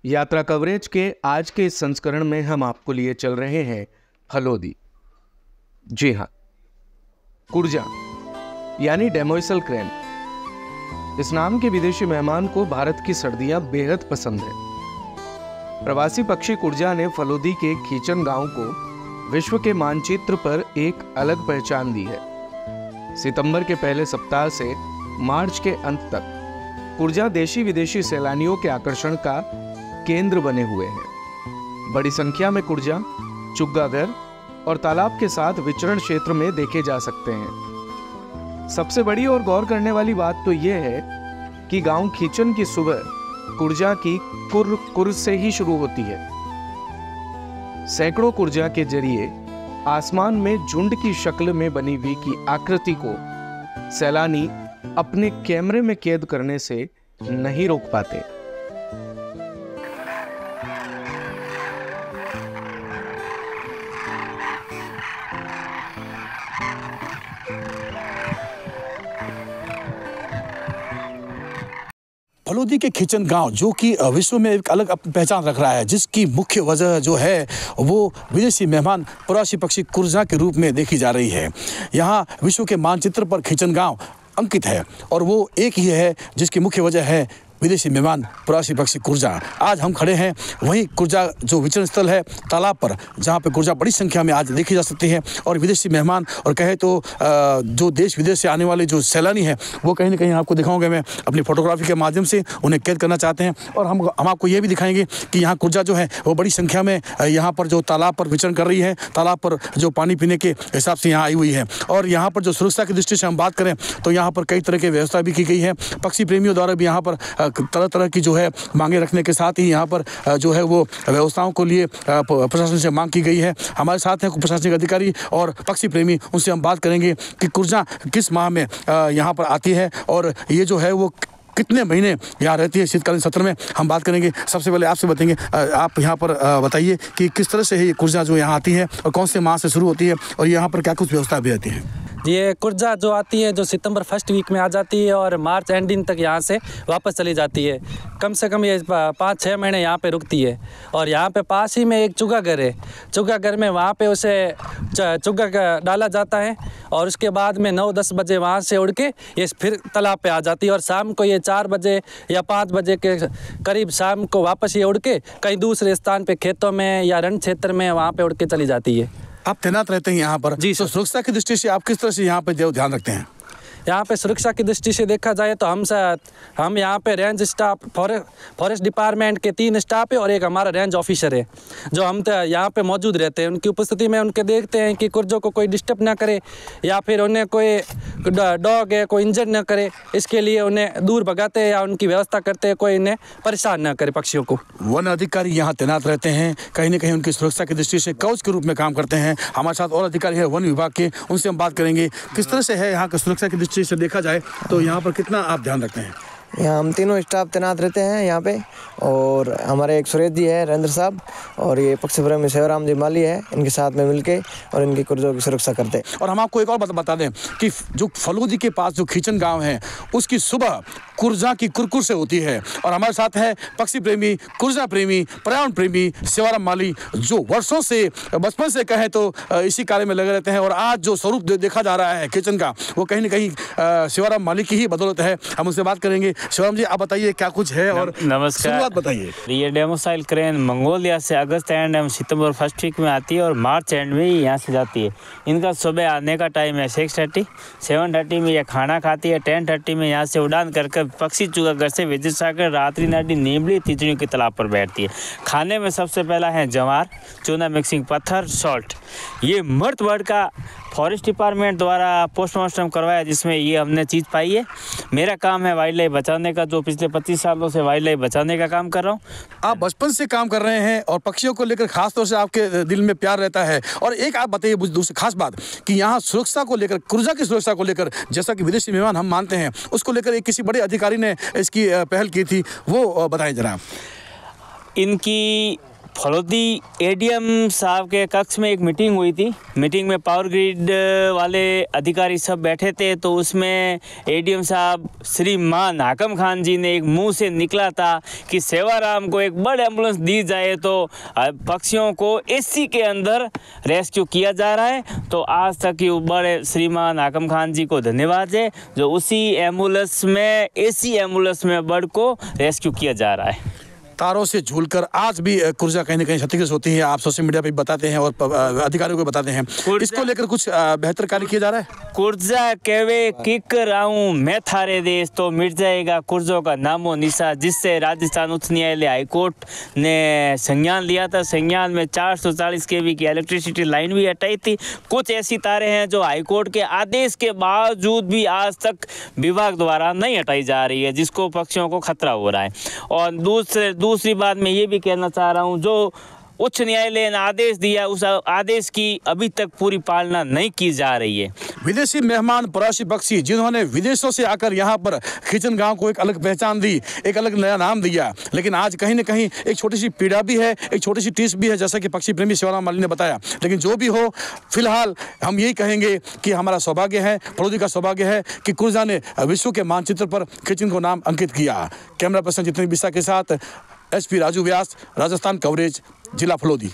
यात्रा कवरेज के आज के इस संस्करण में हम आपको लिए चल रहे हैं फलोदी। जी हाँ, कुर्जा यानी डेमोइसल क्रेन। इस नाम के विदेशी मेहमान को भारत की सर्दियां बेहद पसंद है। प्रवासी पक्षी कुर्जा ने फलोदी के खीचन गांव को विश्व के मानचित्र पर एक अलग पहचान दी है। सितंबर के पहले सप्ताह से मार्च के अंत तक कुर्जा देशी विदेशी सैलानियों के आकर्षण का केंद्र बने हुए हैं। बड़ी संख्या में कुर्जा चुग्गाघर और तालाब के साथ विचरण क्षेत्र में देखे जा सकते हैं। सबसे बड़ी और गौर करने वाली बात तो यह है कि गांव खीचन की सुबह कुर्जा की कुर कुर से ही शुरू होती है। सैकड़ों कुर्जा के जरिए आसमान में झुंड की शक्ल में बनी हुई की आकृति को सैलानी अपने कैमरे में कैद करने से नहीं रोक पाते। फलोदी के खीचन गांव जो कि विश्व में एक अलग पहचान रख रहा है, जिसकी मुख्य वजह जो है वो विदेशी मेहमान प्रवासी पक्षी कुर्जा के रूप में देखी जा रही है। यहाँ विश्व के मानचित्र पर खीचन गांव अंकित है और वो एक ही है जिसकी मुख्य वजह है विदेशी मेहमान प्रवासी पक्षी कुर्जा। आज हम खड़े हैं वहीं कुर्जा जो विचरण स्थल है तालाब पर, जहां पे कुर्जा बड़ी संख्या में आज देखी जा सकती है और विदेशी मेहमान और कहे तो जो देश विदेश से आने वाले जो सैलानी हैं वो कहीं ना कहीं आपको दिखाऊंगे मैं अपनी फोटोग्राफी के माध्यम से उन्हें कैद करना चाहते हैं। और हम आपको ये भी दिखाएंगे कि यहाँ कुर्जा जो है वो बड़ी संख्या में यहाँ पर जो तालाब पर विचरण कर रही है, तालाब पर जो पानी पीने के हिसाब से यहाँ आई हुई है। और यहाँ पर जो सुरक्षा की दृष्टि से हम बात करें तो यहाँ पर कई तरह की व्यवस्था भी की गई है। पक्षी प्रेमियों द्वारा भी यहाँ पर तरह तरह की जो है मांगे रखने के साथ ही यहाँ पर जो है वो व्यवस्थाओं को लिए प्रशासन से मांग की गई है। हमारे साथ हैं प्रशासनिक अधिकारी और पक्षी प्रेमी, उनसे हम बात करेंगे कि कुर्जा किस माह में यहाँ पर आती है और ये जो है वो कितने महीने यहाँ रहती है शीतकालीन सत्र में। हम बात करेंगे। सबसे पहले आपसे बताएंगे, आप यहाँ पर बताइए कि किस तरह से ये कुर्जा जो यहाँ आती है और कौन से माह से शुरू होती है और यहाँ पर क्या कुछ व्यवस्था भी रहती है। ये कुर्जा जो आती है जो सितंबर फर्स्ट वीक में आ जाती है और मार्च एंडिंग तक यहाँ से वापस चली जाती है। कम से कम ये 5-6 महीने यहाँ पे रुकती है। और यहाँ पे पास ही में एक चुग्गाघर है। चुग्गाघर में वहाँ पे उसे चुग्गा डाला जाता है और उसके बाद में 9-10 बजे वहाँ से उड़ के ये फिर तालाब पे आ जाती है और शाम को ये 4 बजे या 5 बजे के करीब शाम को वापस ये उड़ के कहीं दूसरे स्थान पे खेतों में या रण क्षेत्र में वहाँ पे उड़ के चली जाती है। आप तैनात रहते हैं यहाँ पर जी, तो सुरक्षा की दृष्टि से आप किस तरह से यहाँ पे ध्यान रखते हैं? यहाँ पे सुरक्षा की दृष्टि से देखा जाए तो हम यहाँ पे रेंज स्टाफ फॉरेस्ट डिपार्टमेंट के 3 स्टाफ है और एक हमारा रेंज ऑफिसर है जो हम यहाँ पे मौजूद रहते हैं। उनकी उपस्थिति में उनके देखते हैं कि कुर्जों को कोई डिस्टर्ब ना करे या फिर उन्हें कोई डॉग है कोई इंजर ना करे, इसके लिए उन्हें दूर भगाते हैं या उनकी व्यवस्था करते हैं, कोई इन्हें परेशान ना करे पक्षियों को। वन अधिकारी यहाँ तैनात रहते हैं, कहीं ना कहीं उनकी सुरक्षा की दृष्टि से कवच के रूप में काम करते हैं। हमारे साथ और अधिकारी है वन विभाग के, उनसे हम बात करेंगे किस तरह से है यहाँ की सुरक्षा की दृष्टि से देखा जाए तो यहाँ पर कितना आप ध्यान रखते हैं? यहाँ हम तीनों स्टाफ तैनात रहते हैं यहाँ पे और हमारे एक सुरेश जी है नरेंद्र साहब और ये पक्षी प्रेमी शिवराम जी माली है, इनके साथ में मिलके और इनकी कुर्जों की सुरक्षा करते हैं। और हम आपको एक और बता दें कि जो फलोदी के पास जो खीचन गांव है उसकी सुबह कुर्जा की कुरकुर से होती है। और हमारे साथ है पक्षी प्रेमी, कुर्जा प्रेमी, पर्यावरण प्रेमी शिवराम माली जो वर्षों से बचपन से कहें तो इसी कार्य में लगे रहते हैं। और आज जो स्वरूप देखा जा रहा है खीचन का वो कहीं ना कहीं शिवराम माली की ही बदौलत है। हम उनसे बात करेंगे। शिवराम जी आप बताइए क्या कुछ है और नमस्कार, शुरुआत बताइए। ये डेमोसाइल क्रेन मंगोलिया से अगस्त एंड एवं सितंबर फर्स्ट वीक में आती है और मार्च एंड में ही यहाँ से जाती है। इनका सुबह आने का टाइम है 6:30, 7:30 में यह खाना खाती है, 10:30 में यहाँ से उड़ान करके पक्षी चुग्गाघर से विजिट सागर रात्रि नाडी नीमली तितलियों के तालाब पर बैठती है। खाने में सबसे पहला है जवार, चूना मिक्सिंग पत्थर, सॉल्ट। ये मर्द बर्ड का फॉरेस्ट डिपार्टमेंट द्वारा पोस्टमार्टम करवाया जिसमें ये हमने चीज़ पाई है। मेरा काम है वाइल्ड लाइफ बचाने का, जो पिछले 25 सालों से वाइल्ड लाइफ बचाने का काम कर रहा हूँ। आप बचपन से काम कर रहे हैं और पक्षियों को लेकर खास तौर से आपके दिल में प्यार रहता है। और एक आप बताइए दूसरी खास बात कि यहाँ सुरक्षा को लेकर, कुर्जा की सुरक्षा को लेकर, जैसा कि विदेशी मेहमान हम मानते हैं, उसको लेकर एक किसी बड़े अधिकारी ने इसकी पहल की थी, वो बताएं जरा। इनकी फलोदी एडीएम साहब के कक्ष में एक मीटिंग हुई थी। मीटिंग में पावर ग्रिड वाले अधिकारी सब बैठे थे, तो उसमें एडीएम साहब श्रीमान हाकम खान जी ने एक मुंह से निकला था कि सेवाराम को एक बड़ी एम्बुलेंस दी जाए तो पक्षियों को एसी के अंदर रेस्क्यू किया जा रहा है। तो आज तक ये बड़े श्रीमान हाकम खान जी को धन्यवाद है जो उसी एम्बुलेंस में, एसी एम्बुलेंस में बर्ड को रेस्क्यू किया जा रहा है। तारों से झूलकर आज भी कुर्जा कहीं ना कहीं क्षतिग्रस्त होती है। आप सोशल मीडिया पे बताते हैं और अधिकारियों को बताते हैं, इसको लेकर कुछ बेहतर कार्य किया जा रहा है। कुर्जा केवे किकर आऊं मैं थारे देश तो मिट जाएगा कुर्जों का नामो निशा, जिससे राजस्थान उच्च न्यायालय हाईकोर्ट ने संज्ञान लिया था। संज्ञान में 440 kV की इलेक्ट्रिसिटी लाइन भी हटाई थी। कुछ ऐसी तारें हैं जो हाईकोर्ट के आदेश के बावजूद भी आज तक विभाग द्वारा नहीं हटाई जा रही है, जिसको पक्षियों को खतरा हो रहा है। और दूसरी बात मैं ये भी कहना चाह रहा हूँ, जो उच्च न्यायालय ने आदेश दिया उस आदेश की अभी तक पूरी पालना नहीं की जा रही है। विदेशी मेहमान प्रवासी पक्षी जिन्होंने विदेशों से आकर यहाँ पर खिचन गांव को एक अलग पहचान दी, एक अलग नया नाम दिया, लेकिन आज कहीं ना कहीं एक छोटी सी पीड़ा भी है, एक छोटी सी टीस भी है, जैसा कि पक्षी प्रेमी सेवाराम माली ने बताया। लेकिन जो भी हो, फिलहाल हम यही कहेंगे कि हमारा सौभाग्य है, फलोदी का सौभाग्य है कि कुर्जा ने विश्व के मानचित्र पर खिचन को नाम अंकित किया। कैमरा पर्सन जितने बिस्सा के साथ SP राजू व्यास, राजस्थान कवरेज, जिला फलोदी।